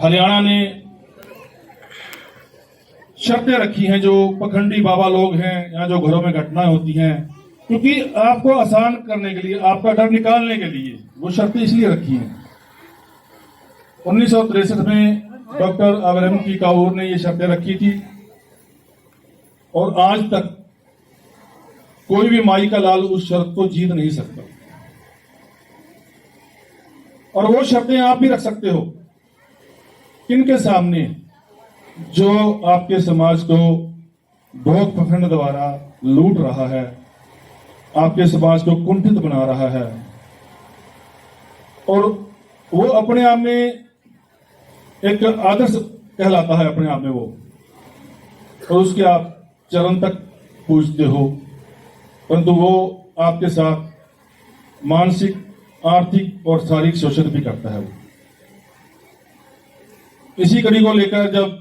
हरियाणा ने शर्तें रखी हैं, जो पखंडी बाबा लोग हैं या जो घरों में घटनाएं होती हैं, क्योंकि आपको आसान करने के लिए, आपका डर निकालने के लिए वो शर्तें इसलिए रखी हैं। 1963 में डॉक्टर अब्राहम की काऊर ने ये शर्तें रखी थी और आज तक कोई भी माई का लाल उस शर्त को जीत नहीं सकता। और वो शर्तें आप भी रख सकते हो किनके सामने? जो आपके समाज को भोग पखंड द्वारा लूट रहा है, आपके समाज को कुंठित बना रहा है, और वो अपने आप में एक आदर्श कहलाता है अपने आप में वो, और उसके आप चरण तक पूजते हो, परंतु वो आपके साथ मानसिक, आर्थिक और शारीरिक शोषण भी करता है। वो इसी कड़ी को लेकर जब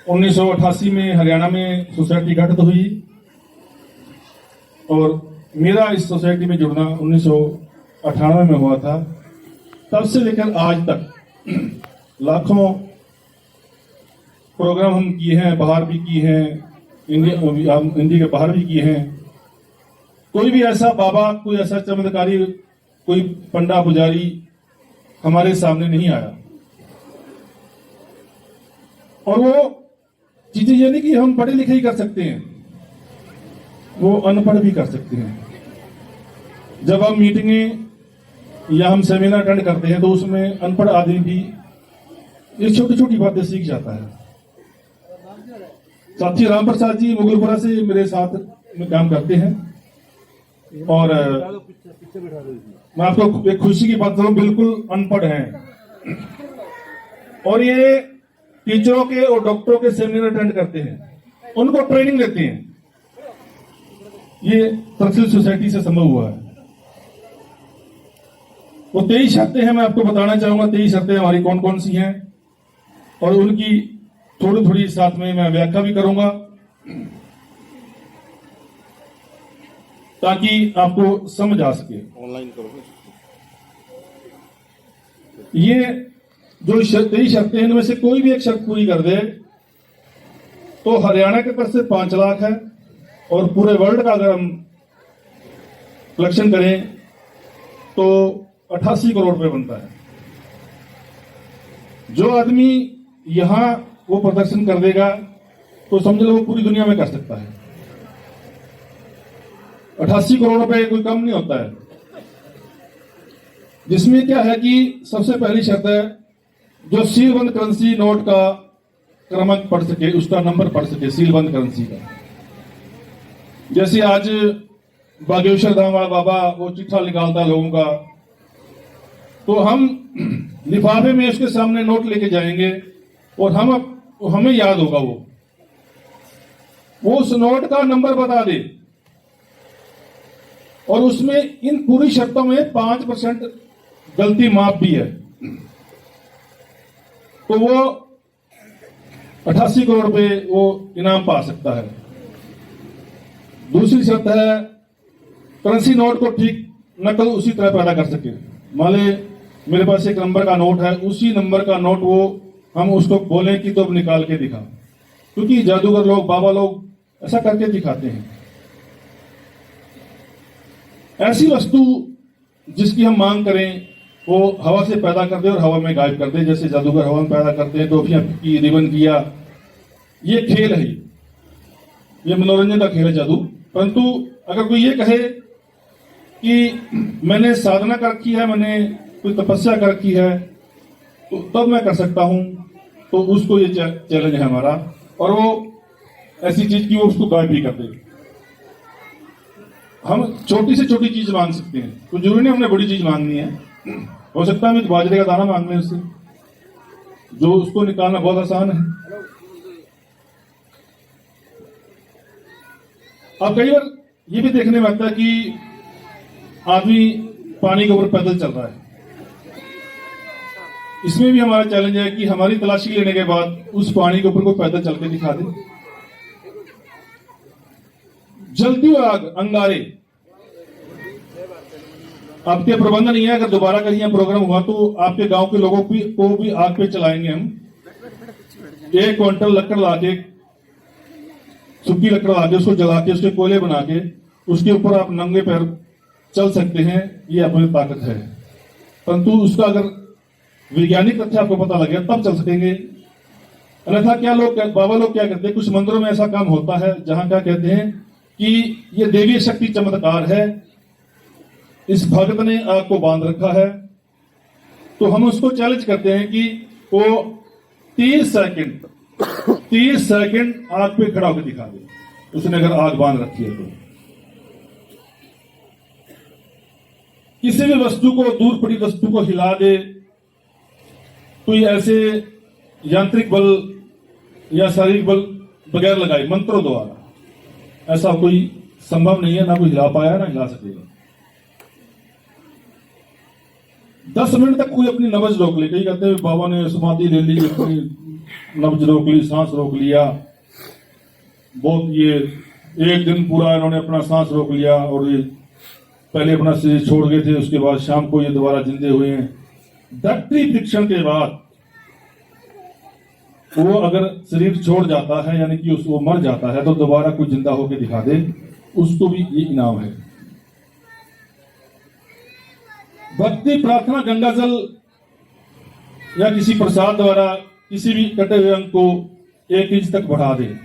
1988 में हरियाणा में सोसाइटी गठित हुई और मेरा इस सोसाइटी में जुड़ना 1998 में हुआ था, तब से लेकर आज तक लाखों प्रोग्राम हम किए हैं, बाहर भी किए हैं, इंडिया के बाहर भी किए हैं। कोई भी ऐसा बाबा, कोई ऐसा चमत्कारी, कोई पंडा पुजारी हमारे सामने नहीं आया। और वो चीजें ये नहीं कि हम पढ़े लिखे ही कर सकते हैं, वो अनपढ़ भी कर सकते हैं। जब हम मीटिंगें या हम सेमिनार अटेंड करते हैं तो उसमें अनपढ़ आदमी भी ये छोटी छोटी बातें सीख जाता है। साथी राम प्रसाद जी मुगलपुरा से मेरे साथ में काम करते हैं, और मैं आपको एक खुशी की बात करूं, बिल्कुल अनपढ़ हैं और ये टीचरों के और डॉक्टरों के सेमिनार अटेंड करते हैं, उनको ट्रेनिंग देते हैं। ये तहसील सोसाइटी से संभव हुआ है। वो 23 शर्तें हैं, मैं आपको बताना चाहूंगा 23 शर्तें हमारी कौन कौन सी हैं, और उनकी थोड़ी थोड़ी साथ में मैं व्याख्या भी करूंगा ताकि आपको समझ आ सके। ऑनलाइन करो। ये जो 23 शर्तें हैं, इनमें से कोई भी एक शर्त पूरी कर दे तो हरियाणा के तरफ से 5 लाख है, और पूरे वर्ल्ड का अगर हम कलेक्शन करें तो 88 करोड़ रुपए बनता है। जो आदमी यहां वो प्रदर्शन कर देगा तो समझ लो वो पूरी दुनिया में कर सकता है। 88 करोड़ रुपए कोई कम नहीं होता है। जिसमें क्या है कि सबसे पहली शर्त है, जो सीलबंद करेंसी नोट का क्रमांक पढ़ सके, उसका नंबर पढ़ सके सीलबंद करेंसी का। जैसे आज बागेश्वर धाम वाला बाबा वो चिट्ठा निकालता लोगों का, तो हम लिफाफे में उसके सामने नोट लेके जाएंगे और हमें याद होगा वो उस नोट का नंबर बता दे, और उसमें इन पूरी शर्तों में 5% गलती माफ भी है, तो वो 88 करोड़ रुपए वो इनाम पा सकता है। दूसरी शर्त है, करेंसी नोट को ठीक नकल उसी तरह पैदा कर सके। मान ले मेरे पास एक नंबर का नोट है, उसी नंबर का नोट वो हम उसको बोलें कि तो निकाल के दिखा, क्योंकि जादूगर लोग, बाबा लोग ऐसा करके दिखाते हैं। ऐसी वस्तु जिसकी हम मांग करें वो हवा से पैदा कर दे और हवा में गायब कर दे। जैसे जादूगर हवा में पैदा करते हैं, टोपियां की, रिबन किया, ये खेल है, ये मनोरंजन का खेल है जादू। परंतु अगर कोई ये कहे कि मैंने साधना कर रखी है, मैंने कोई तपस्या कर रखी है, तो तब मैं कर सकता हूं, तो उसको ये चैलेंज है हमारा, और वो ऐसी चीज की वो उसको गायब भी कर दे। हम छोटी से छोटी चीज मांग सकते हैं, तो जरूरी नहीं हमने बड़ी चीज मांगनी है। हो सकता है हम बाजरे का दाना मांग लें उससे, जो उसको निकालना बहुत आसान है। अब कई बार ये भी देखने में आता है कि आदमी पानी के ऊपर पैदल चल रहा है। इसमें भी हमारा चैलेंज है कि हमारी तलाशी लेने के बाद उस पानी के ऊपर को पैदल चल के दिखा दे। जलती हुई आग, अंगारे, आपके प्रबंध नहीं है, अगर दोबारा कहीं यहाँ प्रोग्राम हुआ तो आपके गांव के लोगों को भी आग पे चलाएंगे हम। 1 क्विंटल लकड़ लाके, सूखी लकड़ लाके, उसको जला के, उसके कोयले बना के, उसके ऊपर आप नंगे पैर चल सकते हैं, ये अपनी ताकत है। परंतु उसका अगर वैज्ञानिक तथ्य आपको पता लगे तब चल सकेंगे। अन्यथा क्या बाबा लोग क्या कहते हैं, कुछ मंदिरों में ऐसा काम होता है जहां क्या कहते हैं कि ये देवी शक्ति चमत्कार है, इस भक्त ने आग को बांध रखा है, तो हम उसको चैलेंज करते हैं कि वो 30 सेकंड आग पे खड़ा होकर दिखा दे, उसने अगर आग बांध रखी है तो। किसी भी वस्तु को, दूर पड़ी वस्तु को हिला दे, तो ये ऐसे यांत्रिक बल या शारीरिक बल बगैर लगाए मंत्रों द्वारा ऐसा कोई संभव नहीं है, ना कोई हिला पाया ना हिला सकेगा। 10 मिनट तक कोई अपनी नब्ज रोक ले, कई कहते हैं बाबा ने समाधि ले ली, अपनी नब्ज रोक ली, सांस रोक लिया, बहुत ये 1 दिन पूरा इन्होंने अपना सांस रोक लिया और ये पहले अपना शरीर छोड़ गए थे, उसके बाद शाम को ये दोबारा जिंदे हुए हैं। डॉक्टरी फ्रिक्शन के बाद वो अगर शरीर छोड़ जाता है, यानी कि वो मर जाता है, तो दोबारा कोई जिंदा होकर दिखा दे, उसको भी ये इनाम है। भक्ति, प्रार्थना, गंगा जल या किसी प्रसाद द्वारा किसी भी कटे हुए अंग को 1 इंच तक बढ़ा दे,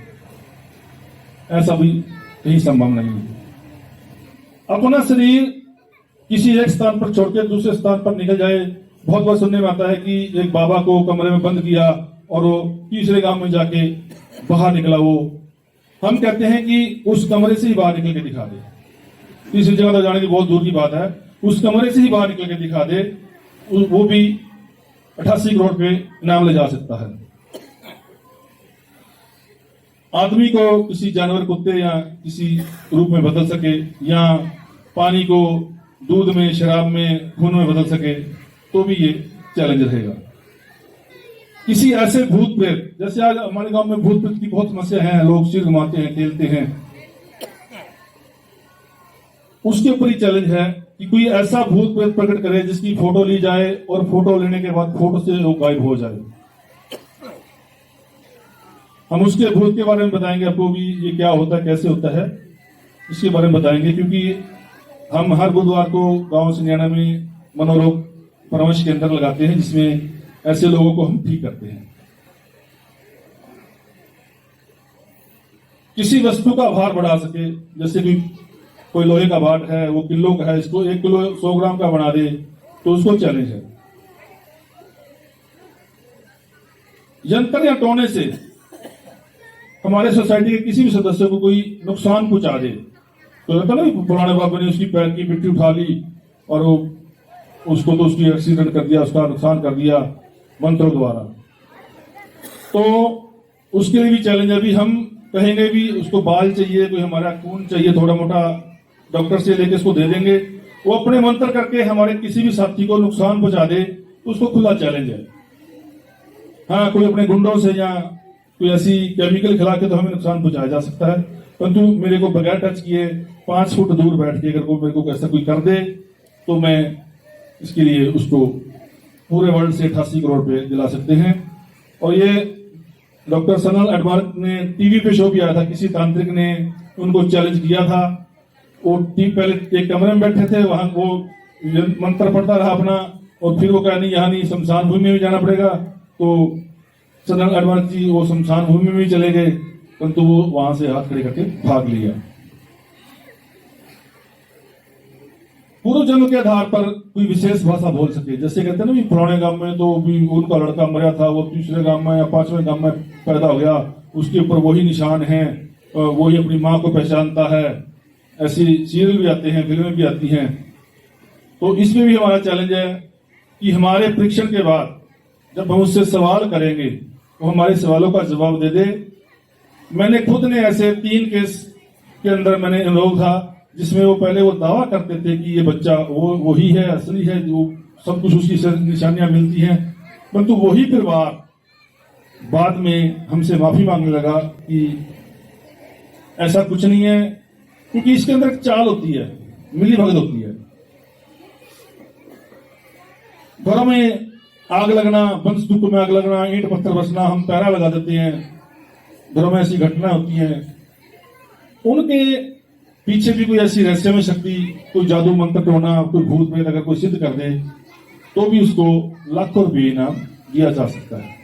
ऐसा भी कहीं संभव नहीं है। अपना शरीर किसी एक स्थान पर छोड़कर दूसरे स्थान पर निकल जाए। बहुत बार सुनने में आता है कि एक बाबा को कमरे में बंद किया और वो तीसरे गांव में जाके बाहर निकला। वो हम कहते हैं कि उस कमरे से ही बाहर निकल के दिखा दे, तीसरी जगह तक जाने की बहुत दूर की बात है, उस कमरे से ही बाहर निकल के दिखा दे, वो भी 88 करोड़ पे इनाम ले जा सकता है। आदमी को किसी जानवर, कुत्ते या किसी रूप में बदल सके, या पानी को दूध में, शराब में, खून में बदल सके, तो भी ये चैलेंज रहेगा। किसी ऐसे भूत प्रेत, जैसे आज हमारे गांव में भूत प्रेत की बहुत समस्या है, लोग सिर घुमाते हैं, खेलते हैं, उसके ऊपर ही चैलेंज है कि कोई ऐसा भूत प्रेत प्रकट करे जिसकी फोटो ली जाए और फोटो लेने के बाद फोटो से वो गायब हो जाए। हम उसके भूत के बारे में बताएंगे आपको भी, ये क्या होता है, कैसे होता है, इसके बारे में बताएंगे। क्योंकि हम हर बुधवार को गांव सिंधियाना में मनोरोग परामर्श केंद्र लगाते हैं, जिसमें ऐसे लोगों को हम ठीक करते हैं। किसी वस्तु का भार बढ़ा सके, जैसे कि कोई लोहे का बाट है, वो किलो का है, इसको 1 किलो 100 ग्राम का बना दे, तो उसको चैलेंज है। यंत्र या टोने से हमारे सोसाइटी के किसी भी सदस्य को कोई नुकसान पहुंचा दे, तो रहता ना पुराने बाबा ने उसकी पैर की मिट्टी उठा ली और वो उसको तो उसकी एक्सीडेंट कर दिया, उसका नुकसान कर दिया मंत्रों द्वारा, तो उसके लिए भी चैलेंज है। अभी हम कहेंगे भी उसको बाल चाहिए, कोई हमारा खून चाहिए, थोड़ा मोटा डॉक्टर से लेके उसको दे देंगे, वो अपने मंत्र करके हमारे किसी भी साथी को नुकसान पहुंचा दे, तो उसको खुला चैलेंज है। हाँ, कोई अपने गुंडों से या कोई ऐसी केमिकल खिला के तो हमें नुकसान पहुंचाया जा सकता है, परंतु मेरे को बगैर टच किए 5 फुट दूर बैठ के अगर वो मेरे को ऐसा कोई कर दे, तो मैं इसके लिए उसको पूरे वर्ल्ड से 88 करोड़ रुपए दिला सकते हैं। और ये डॉक्टर सनल एडवार्क ने टीवी पे शो भी आया था, किसी तांत्रिक ने उनको चैलेंज किया था। वो पहले एक कमरे में बैठे थे, वहां वो मंत्र पढ़ता रहा अपना, और फिर वो कहा नहीं, यहाँ नहीं, शमशान भूमि में भी जाना पड़ेगा। तो सनल एडवार्क जी वो शमशान भूमि में भी चले गए, परंतु वो वहां से हाथ खड़े करके भाग लिया। पूर्व जन्म के आधार पर कोई विशेष भाषा बोल सके, जैसे कहते हैं ना, पुराने गांव में तो भी उनका लड़का मरा था, वो तीसरे गांव में या 5वें गांव में पैदा हो गया, उसके ऊपर वही निशान है, वही अपनी माँ को पहचानता है। ऐसी सीरियल भी आते हैं, फिल्में भी आती हैं। तो इसमें भी हमारा चैलेंज है कि हमारे परीक्षण के बाद जब हम उससे सवाल करेंगे, वो हमारे सवालों का जवाब दे दे। मैंने खुद ने ऐसे 3 केस के अंदर मैंने इन्वॉल्व था, जिसमें वो पहले वो दावा करते थे कि ये बच्चा वो वही है, असली है, जो सब कुछ उसकी निशानियां मिलती हैं, परंतु वही परिवार बाद में हमसे माफी मांगने लगा कि ऐसा कुछ नहीं है, क्योंकि इसके अंदर एक चाल होती है, मिली भगत होती है। घरों में आग लगना, बंदूकों में आग लगना, ईंट पत्थर बरसना, हम पहरा लगा देते हैं, घरों में ऐसी घटना होती है। उनके पीछे भी कोई ऐसी रहस्यमय शक्ति, कोई जादू मंत्र टोना, कोई भूत प्रेत अगर कोई सिद्ध कर दे तो भी उसको लाखों रुपये इनाम दिया जा सकता है।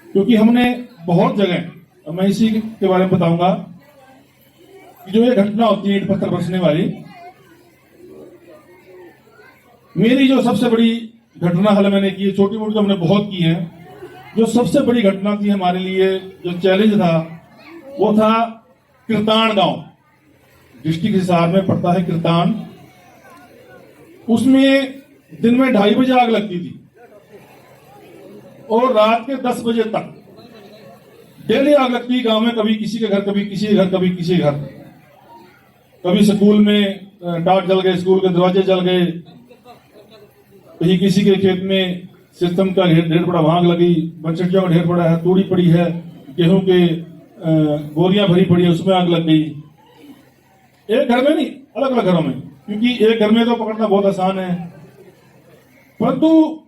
क्योंकि हमने बहुत जगह, मैं इसी के बारे में बताऊंगा, जो ये घटना होती है ईंट पत्थर बरसने वाली, मेरी जो सबसे बड़ी घटना हाल मैंने की है, छोटी मोटी तो हमने बहुत की है, जो सबसे बड़ी घटना थी हमारे लिए, जो चैलेंज था, वो था किरतान गांव, डिस्ट्रिक्ट हिसार में पड़ता है किरतान। उसमें दिन में 2:30 बजे आग लगती थी और रात के 10 बजे तक डेली आग लगती गांव में, कभी किसी के घर, कभी किसी के घर, कभी किसी के घर। कभी स्कूल में टाट जल गए, स्कूल के दरवाजे जल गए, कहीं किसी के खेत में सिस्टम का ढेर पड़ा, वहां आग लगी, बनचटियों का ढेर पड़ा है, तूड़ी पड़ी है, गेहूं के बोरियां भरी पड़ी है, उसमें आग लग गई। एक घर में नहीं, अलग अलग घरों में, क्योंकि एक घर में तो पकड़ना बहुत आसान है, परंतु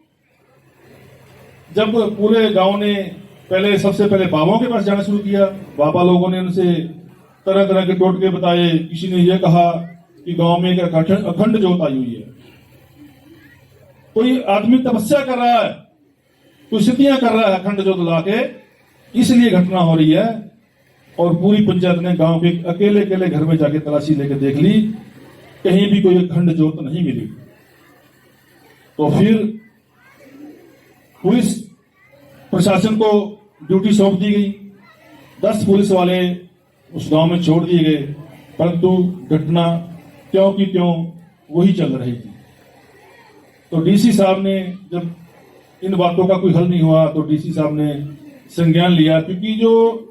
जब पूरे गांव ने सबसे पहले बाबाओं के पास जाना शुरू किया, बाबा लोगों ने उनसे तरह तरह के टोटके बताए। किसी ने यह कहा कि गांव में एक अखंड जोत आई हुई है, कोई आदमी तपस्या कर रहा है, कोई सिद्धियां कर रहा है अखंड जोत लाके, इसलिए घटना हो रही है। और पूरी पंचायत ने गांव के अकेले अकेले घर में जाके तलाशी लेके देख ली, कहीं भी कोई अखंड जोत नहीं मिली। तो फिर पुलिस प्रशासन को ड्यूटी सौंप दी गई, 10 पुलिस वाले उस गांव में छोड़ दिए गए, परंतु घटना क्यों की क्यों वही चल रही थी। तो डीसी साहब ने, जब इन बातों का कोई हल नहीं हुआ, तो डीसी साहब ने संज्ञान लिया, क्योंकि जो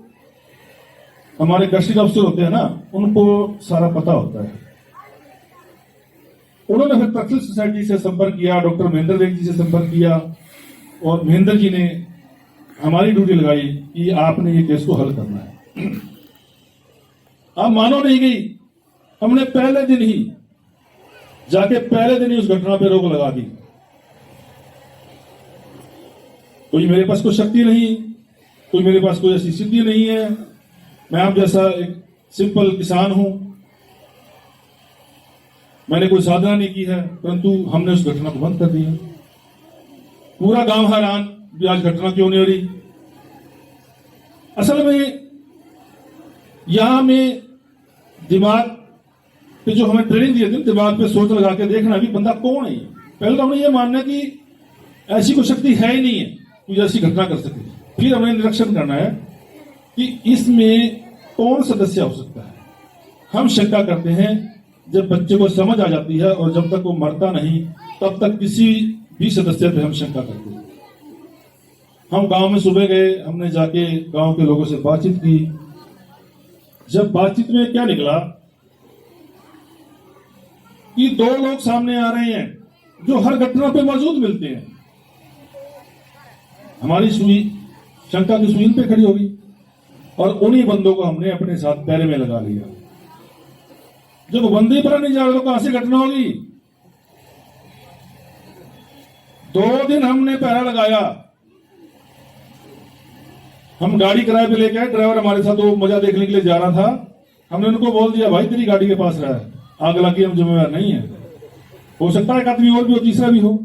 हमारे गश्ती अफसर होते हैं ना, उनको सारा पता होता है। उन्होंने फिर तक्षशिला सोसाइटी से संपर्क किया, डॉक्टर महेंद्र वेग जी से संपर्क किया, और महेंद्र जी ने हमारी ड्यूटी लगाई कि आपने ये केस को हल करना है। आप मानो नहीं गई, हमने पहले दिन ही उस घटना पे रोक लगा दी। कोई मेरे पास कोई शक्ति नहीं, कोई मेरे पास कोई ऐसी सिद्धि नहीं है, मैं आप जैसा एक सिंपल किसान हूं, मैंने कोई साधना नहीं की है, परंतु हमने उस घटना को बंद कर दिया। पूरा गांव हैरान भी आज घटना क्यों नहीं हो रही। असल में यहां में दिमाग पे जो हमें ट्रेनिंग दी थी, दिमाग पे सोच लगा के देखना भी बंदा कौन है। पहले तो हमने ये मानना कि ऐसी कोई शक्ति है ही नहीं है कोई ऐसी घटना कर सके। फिर हमें निरीक्षण करना है कि इसमें कौन सदस्य हो सकता है। हम शंका करते हैं जब बच्चे को समझ आ जाती है और जब तक वो मरता नहीं, तब तक किसी भी सदस्य पे हम शंका करते हैं। हम गांव में सुबह गए, हमने जाके गांव के लोगों से बातचीत की। जब बातचीत में क्या निकला कि 2 लोग सामने आ रहे हैं जो हर घटना पे मौजूद मिलते हैं। हमारी सुई शंका की सुई इन पे खड़ी हो गई और उन्हीं बंदों को हमने अपने साथ पैरे में लगा लिया। जब बंदे पर नहीं जा रहे तो कहां से घटना होगी। 2 दिन हमने पहरा लगाया। हम गाड़ी किराए पे लेके आए, ड्राइवर हमारे साथ वो मजा देखने के लिए जा रहा था। हमने उनको बोल दिया, भाई तेरी गाड़ी के पास रहा है, आग लगी, हम जिम्मेवार नहीं है। हो सकता है एक आदमी और भी हो, तीसरा भी हो।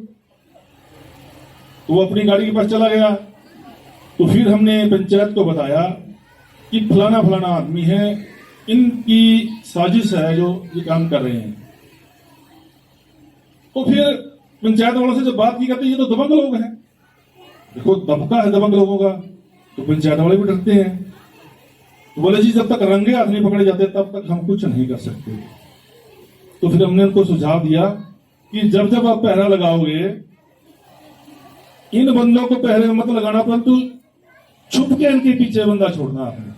तो वो अपनी गाड़ी के पास चला गया। तो फिर हमने पंचायत को बताया कि फलाना फलाना आदमी है, इनकी साजिश है जो ये काम कर रहे हैं। तो फिर पंचायत वालों से जब बात की कहते ये तो दबंग लोग हैं। देखो दबका है दबंग लोगों का, तो पंचायत वाले भी डरते हैं। तो बोले जी जब तक रंगे हाथ नहीं पकड़े जाते तब तक हम कुछ नहीं कर सकते। तो फिर हमने उनको सुझाव दिया कि जब जब आप पहरा लगाओगे, इन बंदों को पहरे में मत लगाना, परंतु छुप के इनके पीछे बंदा छोड़ना आपने।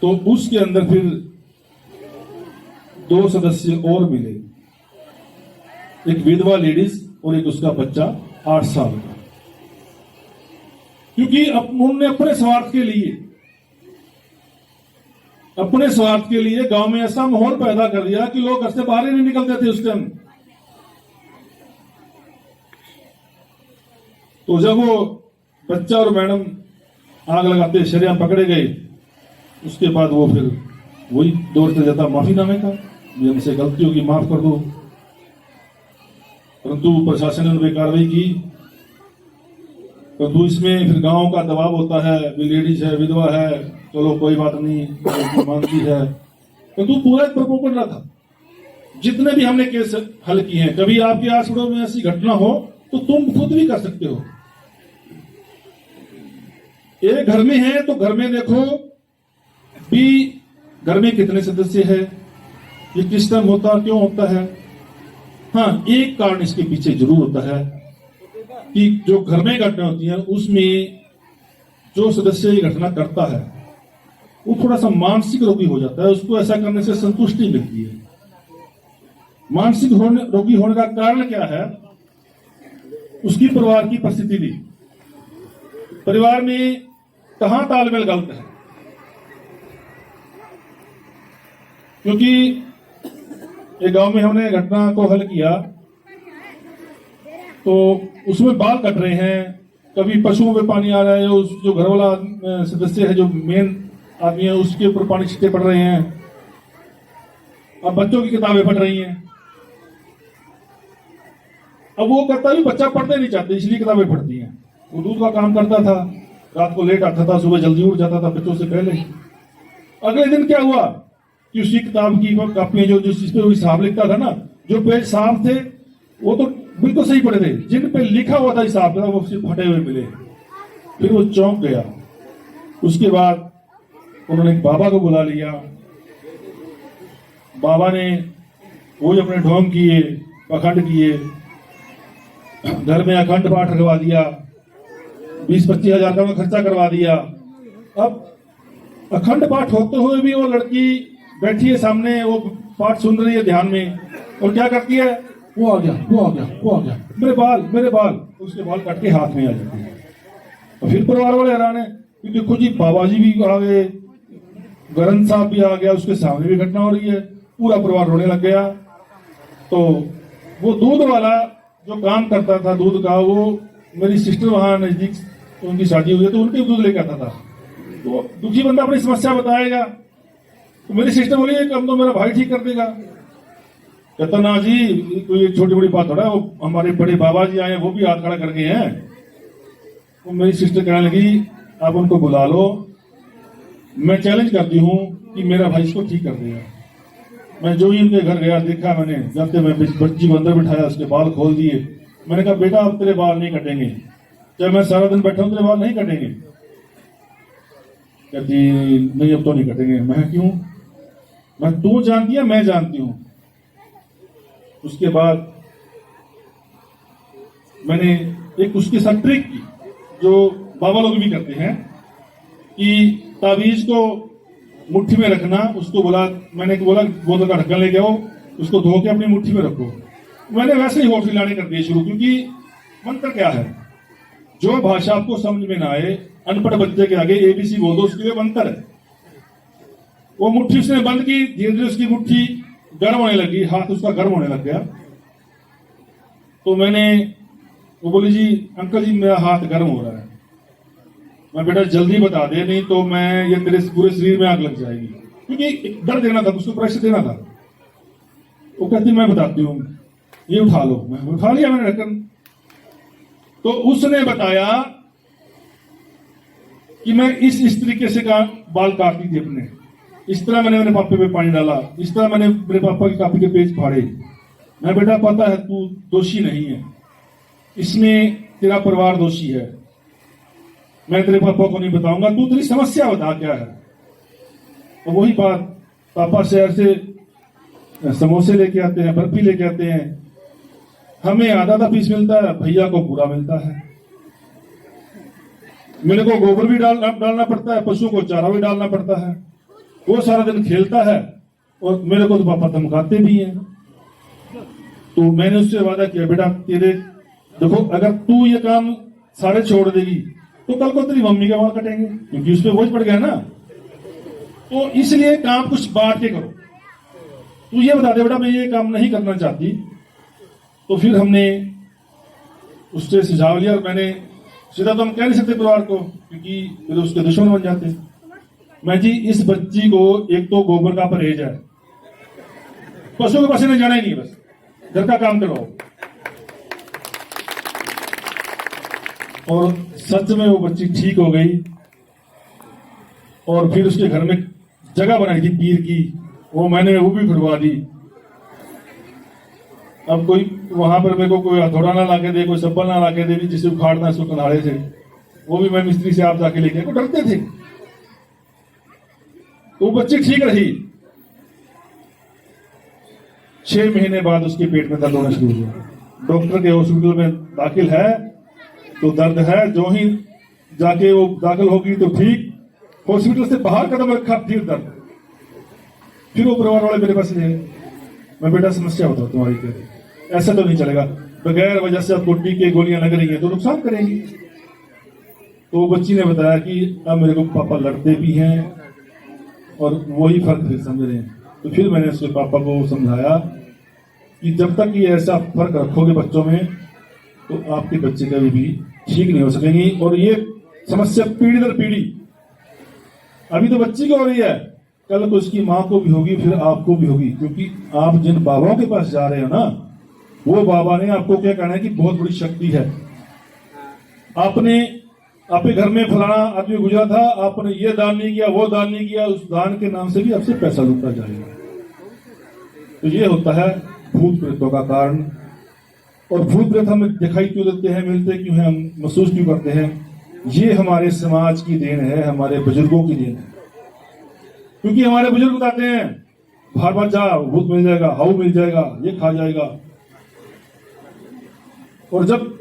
तो उसके अंदर फिर 2 सदस्य और मिले, एक विधवा लेडीज और एक उसका बच्चा 8 साल का। क्योंकि उन्होंने अपने स्वार्थ के लिए गांव में ऐसा माहौल पैदा कर दिया कि लोग घर से बाहर ही नहीं निकलते थे उस टाइम। तो जब वो बच्चा और मैडम आग लगाते शरेआम पकड़े गए, उसके बाद वो फिर वही दौड़ते जाता माफीनामे का, ये हमसे गलती होगी माफ कर दो। परंतु प्रशासन ने उन पर कार्रवाई की, परंतु इसमें फिर गांव का दबाव होता है, भी लेडीज है, विधवा है, चलो कोई बात नहीं मानती है, परंतु पूरा एक प्रोपोगंडा था। जितने भी हमने केस हल किए हैं, कभी आपके आस-पड़ोस में ऐसी घटना हो तो तुम खुद भी कर सकते हो। एक घर में है तो घर में देखो भी घर में कितने सदस्य है, ये किस टाइम होता, क्यों होता है। हाँ, एक कारण इसके पीछे जरूर होता है कि जो घर में घटना होती है उसमें जो सदस्य ये घटना करता है वो थोड़ा सा मानसिक रोगी हो जाता है, उसको ऐसा करने से संतुष्टि मिलती है। मानसिक रोगी होने का कारण क्या है? उसकी परिवार की परिस्थिति भी, परिवार में कहां तालमेल गलत है, क्योंकि एक गांव में हमने घटना को हल किया तो उसमें बाल कट रहे हैं, कभी पशुओं पे पानी आ रहा है, जो घर वाला सदस्य है, जो मेन आदमी है, उसके ऊपर पानी छिट्टे पड़ रहे हैं, अब बच्चों की किताबें पढ़ रही हैं। अब वो करता भी बच्चा पढ़ते नहीं चाहते, इसलिए किताबें पढ़ती हैं। वो दूध का काम करता था, रात को लेट आता था, सुबह जल्दी उठ जाता था बच्चों से पहले। अगले दिन क्या हुआ कि उसी किताब की कापियां जो जिस पे वो हिसाब लिखता था ना, जो पेज साफ थे वो तो बिल्कुल सही पढ़े थे, जिन पे लिखा हुआ था हिसाब का वो फटे हुए मिले। फिर वो चौंक गया। उसके बाद उन्होंने एक बाबा को बुला लिया। बाबा ने वो अपने ढोंग किए, पखंड किए, घर में अखंड पाठ करवा दिया, 20-25 हजार का खर्चा करवा दिया। अब अखंड पाठ होते हुए भी वो लड़की बैठी है सामने, वो पाठ सुन रही है ध्यान में, और क्या करती है, वो आ गया, वो आ गया, वो आ गया, मेरे बाल, मेरे बाल, उसके बाल काट के हाथ में आ जाते हैं। और फिर परिवार वाले हैरान है कि देखो जी, बाबा जी भी आ गए, ग्रंथ साहब भी आ गया, उसके सामने भी घटना हो रही है, पूरा परिवार रोने लग गया। तो वो दूध वाला जो काम करता था दूध का, वो मेरी सिस्टर वहां नजदीक उनकी शादी हुई है तो उनके दूध लेकर आता था। तो दुखी बंदा अपनी समस्या बताएगा, तो मेरी सिस्टर बोली ये काम तो मेरा भाई ठीक कर देगा। कहता ना जी, कोई छोटी बड़ी बात हो रहा है, वो हमारे बड़े बाबा जी आए, वो भी हाथ खड़ा कर गए हैं। तो मेरी सिस्टर कहने लगी, आप उनको बुला लो, मैं चैलेंज करती हूँ कि मेरा भाई इसको ठीक कर देगा। मैं जो ही उनके घर गया, देखा मैंने, जब मैं बच्ची को अंदर बिठाया, उसके बाल खोल दिए। मैंने कहा बेटा अब तेरे बाल नहीं कटेंगे, जब मैं सारा दिन बैठा हूं तेरे बाल नहीं कटेंगे। कहती नहीं अब तो नहीं कटेंगे। मैं क्यों? मैं तू जानती है, मैं जानती हूं। उसके बाद मैंने एक उसके साथ ट्रिक की जो बाबा लोग भी करते हैं कि ताबीज को मुट्ठी में रखना। उसको बोला, मैंने बोला बोतल का ढक्कन लेके आओ, उसको धो के अपनी मुट्ठी में रखो। मैंने वैसे ही होठ हिलाने कर दिए शुरू, क्योंकि मंत्र क्या है, जो भाषा आपको समझ में ना आए, अनपढ़ बच्चे के आगे ABC बोल दो, उसके लिए मंत्र है। वो मुट्ठी उसने बंद की, धीरे धीरे उसकी मुट्ठी गर्म होने लगी, हाथ उसका गर्म होने लग गया। तो मैंने, वो बोली जी अंकल जी मेरा हाथ गर्म हो रहा है। मैं बेटा जल्दी बता दे, नहीं तो मैं ये तेरे पूरे शरीर में आग लग जाएगी, क्योंकि डर देना था, उसको प्रेशर देना था। वो कहती मैं बताती हूँ, ये उठा लो। मैं उठा लिया मैंने ढक्कन। तो उसने बताया कि मैं इस तरीके से बाल काटती थी अपने, इस तरह मैंने मेरे पापे पे पानी डाला, इस तरह मैंने मेरे पापा की कापी के पेज फाड़े। मैं बेटा पता है तू दोषी नहीं है, इसमें तेरा परिवार दोषी है, मैं तेरे पापा को नहीं बताऊंगा, तू तेरी समस्या बता क्या है। तो वही बात, पापा शहर से समोसे लेके आते हैं, बर्फी लेके आते हैं, हमें आधा पीस मिलता है, भैया को पूरा मिलता है। मेरे को गोबर भी डालना पड़ता है, पशुओं को चारा भी डालना पड़ता है। वो सारा दिन खेलता है और मेरे को तो पापा धमकाते भी हैं। तो मैंने उससे वादा किया, बेटा तेरे देखो अगर तू ये काम सारे छोड़ देगी तो कल को तेरी मम्मी के बाल कटेंगे, क्योंकि उस पर बोझ पड़ गया ना। तो इसलिए काम कुछ बांट के करो। तू ये बता दे बेटा मैं ये काम नहीं करना चाहती। तो फिर हमने उससे सुझाव लिया और मैंने सीधा तो हम कह नहीं सकते परिवार को, क्योंकि फिर उसके दुश्मन बन जाते हैं। मैं जी इस बच्ची को, एक तो गोबर का परहेज है, पशु के पास नहीं जाना ही नहीं, बस घर का काम करो। और सच में वो बच्ची ठीक हो गई, और फिर उसके घर में जगह बनाई थी पीर की, वो मैंने वो भी खुदवा दी। अब कोई वहां पर मेरे को कोई हथौड़ा ना लाके दे, कोई सब्बल ना लाके दे, जिसे उखाड़ना इसको कनाड़े से, वो भी मैं मिस्त्री से आप जाके लेके, वो डरते थे। तो वो बच्ची ठीक रही। 6 महीने बाद उसके पेट में दर्द होना शुरू हुआ। डॉक्टर के हॉस्पिटल में दाखिल है तो दर्द है, जो ही जाके वो दाखिल होगी तो ठीक, हॉस्पिटल से बाहर कदम रखा फिर दर्द, फिर वो परिवार वाले मेरे पास ले आए। मैं बेटा समस्या बताओ तुम्हारी क्या, ऐसा तो नहीं चलेगा, बगैर वजह से आपको टीके गोलियां लग रही हैं तो नुकसान करेंगी। तो वो बच्ची ने बताया कि अब मेरे को पापा लड़ते भी हैं और वही फर्क फिर समझ रहे हैं। तो फिर मैंने उसके पापा को समझाया कि जब तक ये ऐसा फर्क रखोगे बच्चों में तो आपके बच्चे कभी भी ठीक नहीं हो सकेंगी, और ये समस्या पीढ़ी दर पीढ़ी, अभी तो बच्ची को हो रही है, कल को उसकी मां को भी होगी, फिर आपको भी होगी। क्योंकि आप जिन बाबाओं के पास जा रहे हो ना, वो बाबा ने आपको क्या कहना है कि बहुत बड़ी शक्ति है। आपने आपके घर में फलाना आदमी गुजरा था, आपने ये दान नहीं किया, वो दान नहीं किया, उस दान के नाम से भी आपसे पैसा लूटा जाएगा। तो ये होता है भूत प्रेतों का कारण। और भूत प्रेत हमें दिखाई क्यों देते हैं, मिलते क्यों हैं, हम महसूस क्यों करते हैं? ये हमारे समाज की देन है, हमारे बुजुर्गों की देन है। क्योंकि हमारे बुजुर्ग बताते हैं बाहर बार जा, भूत मिल जाएगा, हाउ मिल जाएगा, ये खा जाएगा। और जब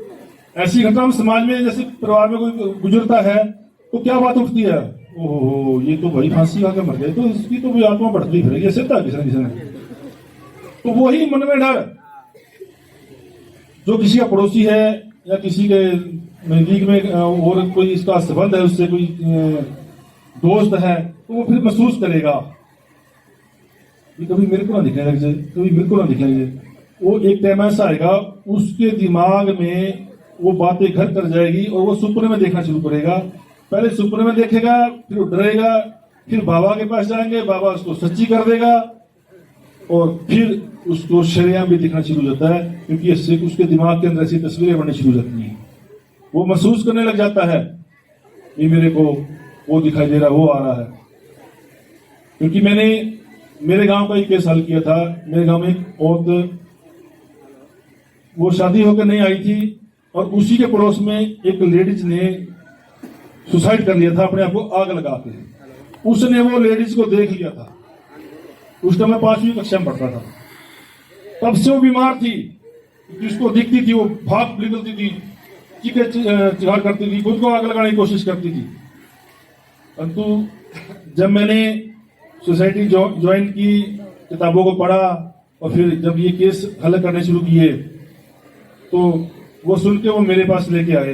ऐसी घटना समाज में, जैसे परिवार में कोई गुजरता है, तो क्या बात उठती है, ओहो ये तो भाई फांसी खा के मर गए, तो इसकी तो भी आत्मा बढ़ती फिरेगी, ऐसे था किसी ने। तो वही मन में डर, जो किसी का पड़ोसी है या किसी के नजदीक में और कोई इसका संबंध है, उससे कोई दोस्त है, तो वो फिर महसूस करेगा कि कभी मेरे को ना दिखने लग जाए, कभी मेरे को ना दिखने लग जाए। वो एक टाइम ऐसा आएगा उसके दिमाग में वो बातें घर कर जाएगी, और वो सपने में देखना शुरू करेगा। पहले सपने में देखेगा, फिर वो डरेगा, फिर बाबा के पास जाएंगे, बाबा उसको सच्ची कर देगा, और फिर उसको शरेआम भी दिखना शुरू हो जाता है। क्योंकि इससे उसके दिमाग के अंदर ऐसी तस्वीरें बननी शुरू हो जाती हैं, वो महसूस करने लग जाता है ये मेरे को वो दिखाई दे रहा, वो आ रहा है। क्योंकि मैंने मेरे गांव का एक केस हल किया था। मेरे गांव में एक औरत, वो शादी होकर नहीं आई थी, और उसी के पड़ोस में एक लेडीज ने सुसाइड कर लिया था, अपने आप को आग लगा के। उसने वो लेडीज को देख लिया था, उस टाइम मैं 5वीं कक्षा में पढ़ता था। तब से वो बीमार थी, जिसको दिखती थी वो भाग निकलती थी, चीखे चिहाड़ करती थी, खुद को आग लगाने की कोशिश करती थी। परंतु जब मैंने सोसाइटी ज्वाइन की, किताबों को पढ़ा, और फिर जब ये केस हल करने शुरू किए, तो वो सुन के वो मेरे पास लेके आए।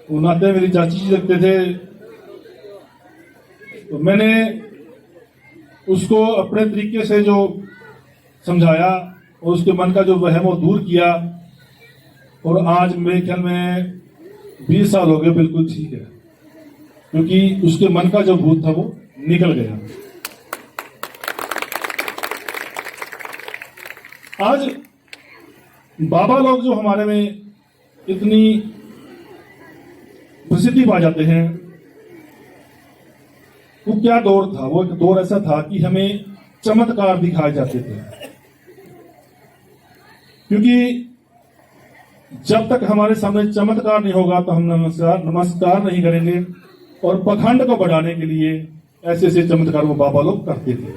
वो नाते मेरी चाची जी लगते थे। तो मैंने उसको अपने तरीके से जो समझाया, और उसके मन का जो वहम वो दूर किया, और आज मेरे ख्याल में 20 साल हो गए, बिल्कुल ठीक है। क्योंकि उसके मन का जो भूत था वो निकल गया। आज बाबा लोग जो हमारे में इतनी प्रसिद्धि पा जाते हैं, वो क्या दौर था? वो एक दौर ऐसा था कि हमें चमत्कार दिखाए जाते थे। क्योंकि जब तक हमारे सामने चमत्कार नहीं होगा तो हम नमस्कार नहीं करेंगे। और पखंड को बढ़ाने के लिए ऐसे ऐसे चमत्कार वो बाबा लोग करते थे,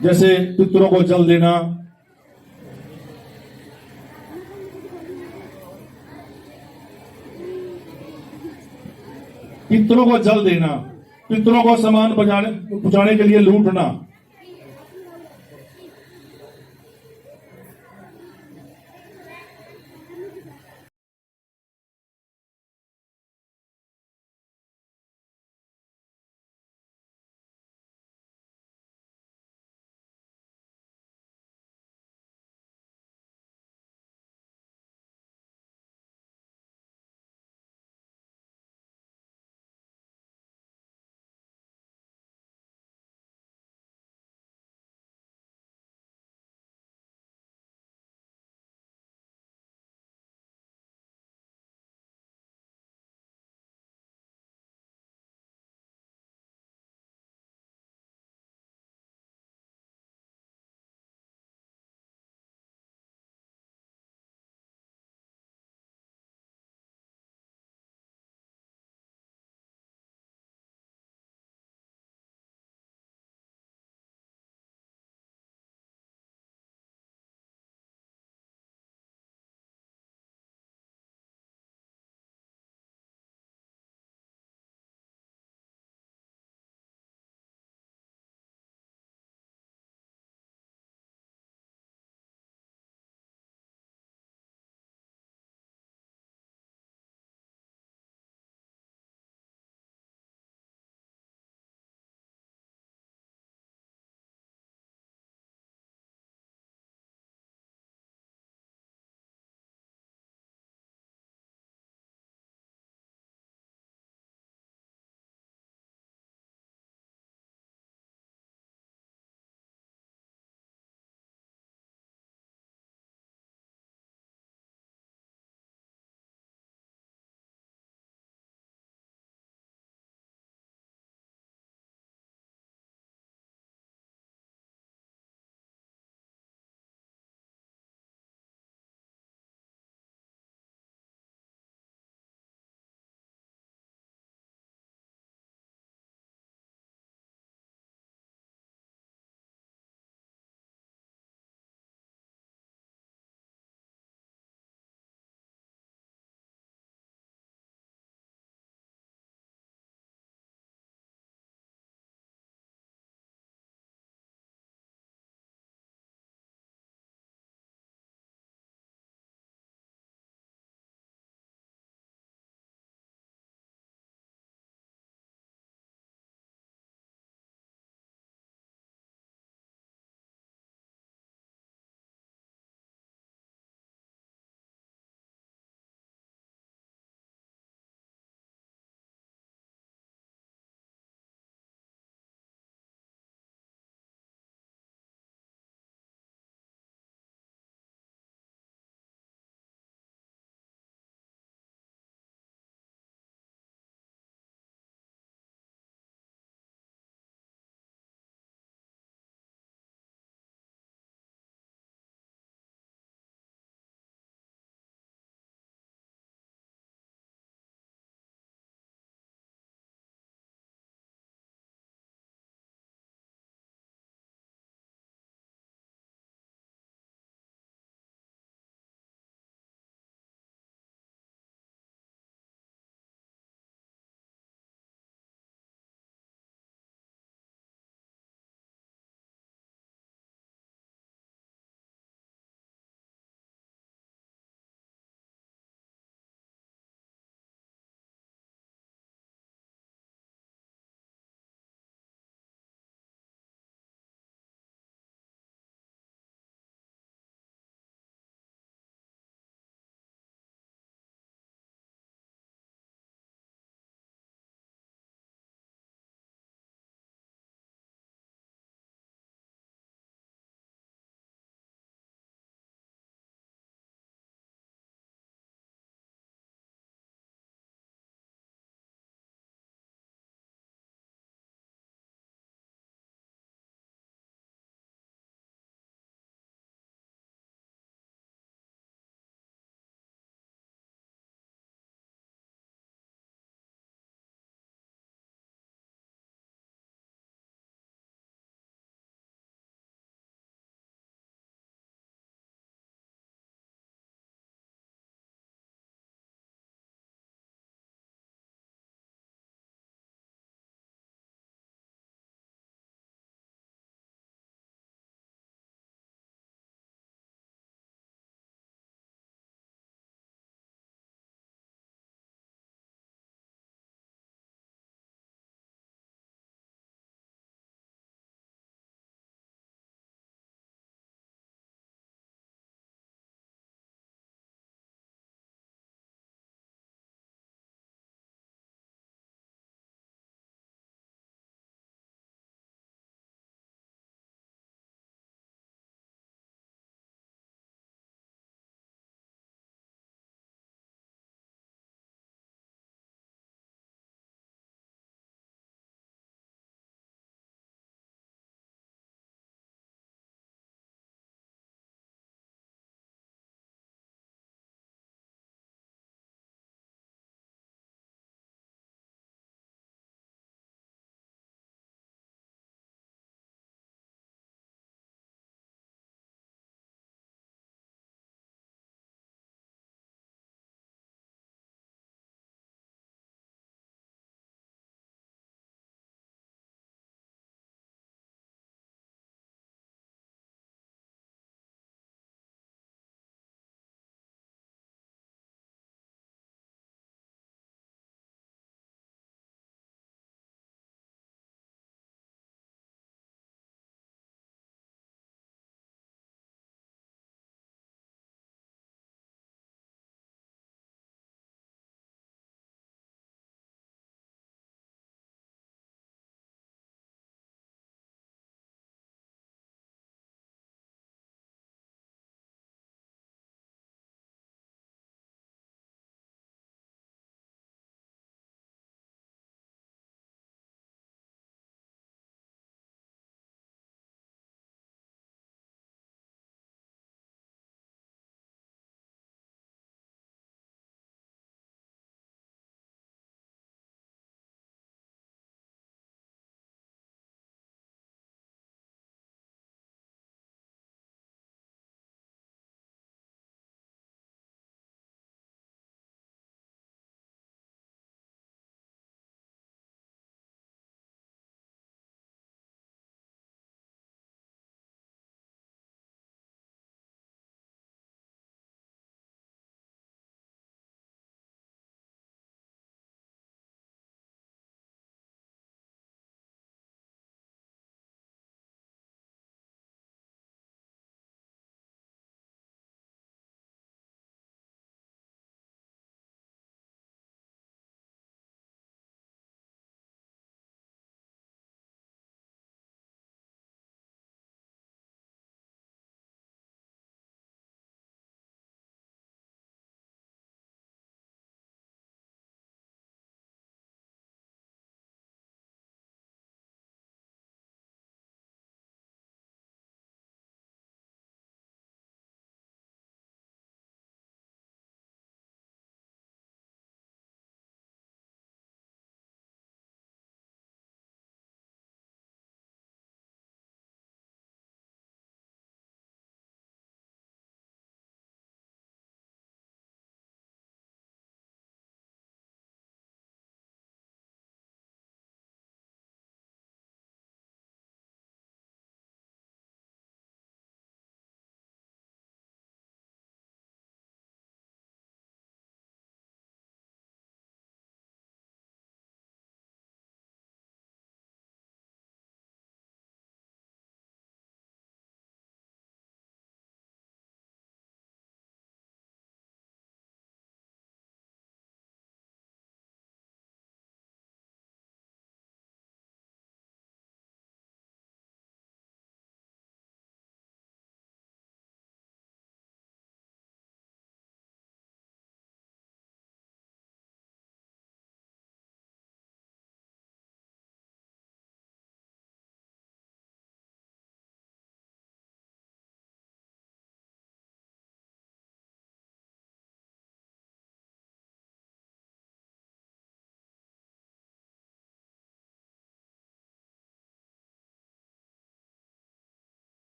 जैसे पितरों को जल देना, पितरों को जल देना, पितरों को सामान पहुंचाने के लिए लूटना,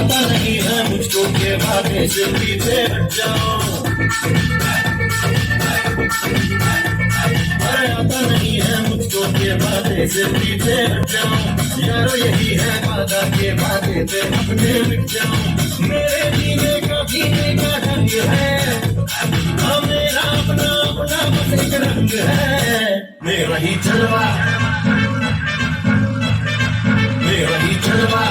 आता नहीं है मुझको के वादे से पीछे हट जाओ, अरे आता नहीं है मुझको के वादे से पीछे हट जाओ, यारो यही है वादा के वादे पे अपने मिट जाओ। मेरे जीने का ढंग है, हाँ मेरा अपना अपना बस एक रंग है, मेरा ही जलवा, मेरा ही जलवा,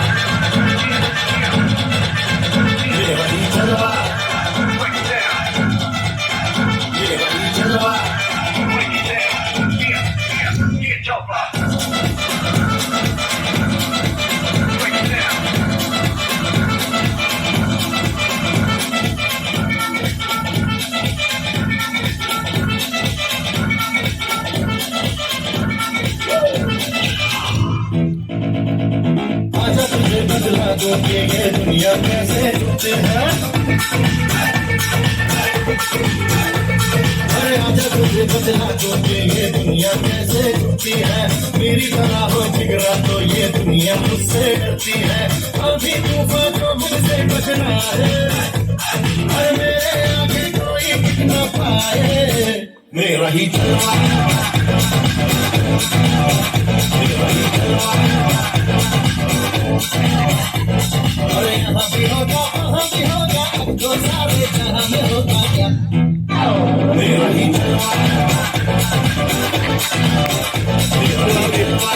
मेरा ही जलवा, मेरा ही जलवा। आजा तुझे बदला दो कि ये दुनिया कैसे जुटती है, अरे आजा तुझे बदला दो कि ये दुनिया कैसे जुटती है, मेरी तरह हो जिगरा तो ये दुनिया मुझसे डरती है, अभी तूफान को मुझसे बचना है, अरे मेरे आगे कोई टिक न पाए, मेरा ही जलवा, मेरा ही जलवा। अरे यहाँ भी होगा वहाँ भी होगा, अब तो सारे जहाँ में होगा क्या, मेरा ही जलवा, मेरा ही जलवा।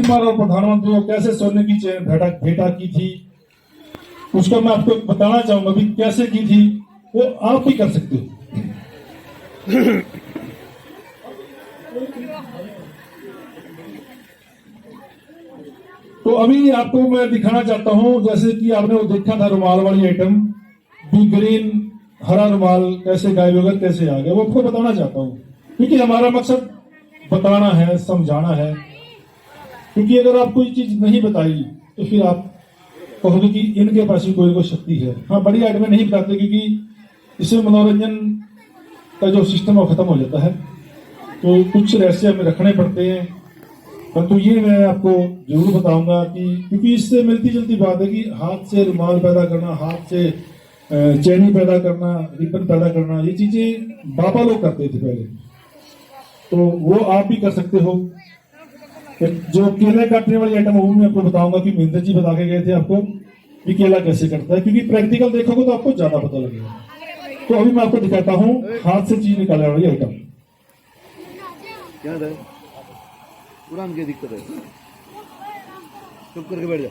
और प्रधानमंत्री को कैसे सोने की चेन भेंटा की थी, उसको मैं आपको बताना चाहूंगा भी कैसे की थी, वो आप भी कर सकते हो। तो अभी आपको मैं दिखाना चाहता हूं, जैसे कि आपने वो देखा था रुमाल वाली आइटम, बी ग्रीन हरा रुमाल कैसे गायब होगा कैसे आ गया, वो आपको बताना चाहता हूं, क्योंकि हमारा मकसद बताना है, समझाना है। क्योंकि अगर आप कोई चीज नहीं बताई तो फिर आप कहोगे कि इनके पास भी कोई शक्ति है। हाँ, बड़ी आइटमें नहीं बताते क्योंकि इसमें मनोरंजन का जो सिस्टम वो खत्म हो जाता है, तो कुछ रहस्य हमें रखने पड़ते हैं। परंतु ये मैं आपको जरूर बताऊंगा कि क्योंकि इससे मिलती जुलती बात है कि हाथ से रुमाल पैदा करना, हाथ से चैनी पैदा करना, रिबन पैदा करना, ये चीजें बाबा लोग करते थे पहले, तो वो आप भी कर सकते हो। जो केला काटने वाली आइटम वो मैं आपको बताऊंगा कि महेंद्र जी बता के गए थे आपको कि केला कैसे कटता है, क्योंकि प्रैक्टिकल देखोगे तो आपको ज्यादा पता लगेगा। तो अभी मैं आपको दिखाता हूँ हाथ से चीज निकालने वाली आइटम। क्या है पूरा क्या दिक्कत है, चुप करके बैठ जाओ।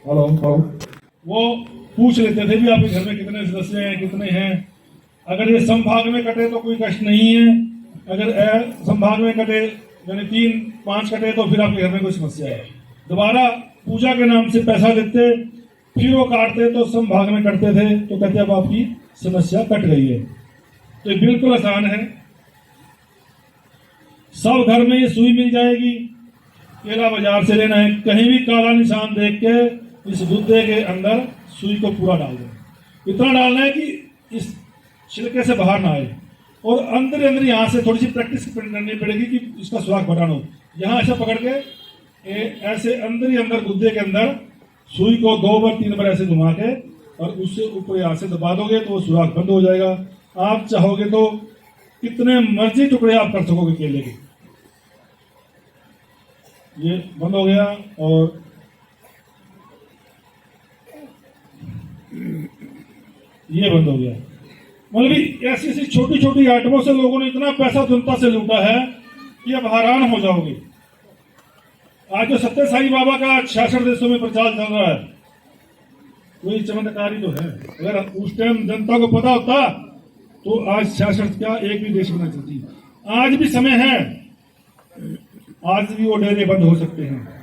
हेलो, वो पूछ लेते थे भी आपके घर में कितने सदस्य हैं, कितने हैं। अगर ये संभाग में कटे तो कोई कष्ट नहीं है, अगर संभाग में कटे यानी 3-5 कटे तो फिर आपके घर में कोई समस्या है। दोबारा पूजा के नाम से पैसा लेते, फिर वो काटते तो संभाग में कटते थे तो कहते अब आपकी समस्या कट गई है। तो ये बिल्कुल आसान है, सब घर में ये सुई मिल जाएगी। केला बाजार से लेना है, कहीं भी काला निशान देख के इस गुद्दे के अंदर सुई को पूरा डाल दें। इतना डालना है कि इस छिलके से बाहर ना आए, और अंदर अंदर यहाँ से थोड़ी सी प्रैक्टिस करनी पड़ेगी कि इसका सुराख बढ़ाना हो। यहाँ ऐसा पकड़ के ऐसे अंदर ही अंदर गुद्दे के अंदर सुई को 2 बार 3 बार ऐसे घुमा के और उससे ऊपर यहाँ से दबा दोगे तो वो सुराख बंद हो जाएगा। आप चाहोगे तो कितने मर्जी टुकड़े आप कर सकोगे केले के। ये बंद हो गया और ये बंद हो गया। मतलब ऐसी ऐसी छोटी छोटी आइटमों से लोगों ने इतना पैसा जनता से लूटा है कि अब हैरान हो जाओगे। आज जो सत्य साई बाबा का 66 देशों में प्रचार चल रहा है, वही चमत्कारी तो है। अगर उस टाइम जनता को पता होता तो आज 66 क्या एक भी देश में न चलती। आज भी समय है, आज भी वो डेरे बंद हो सकते हैं।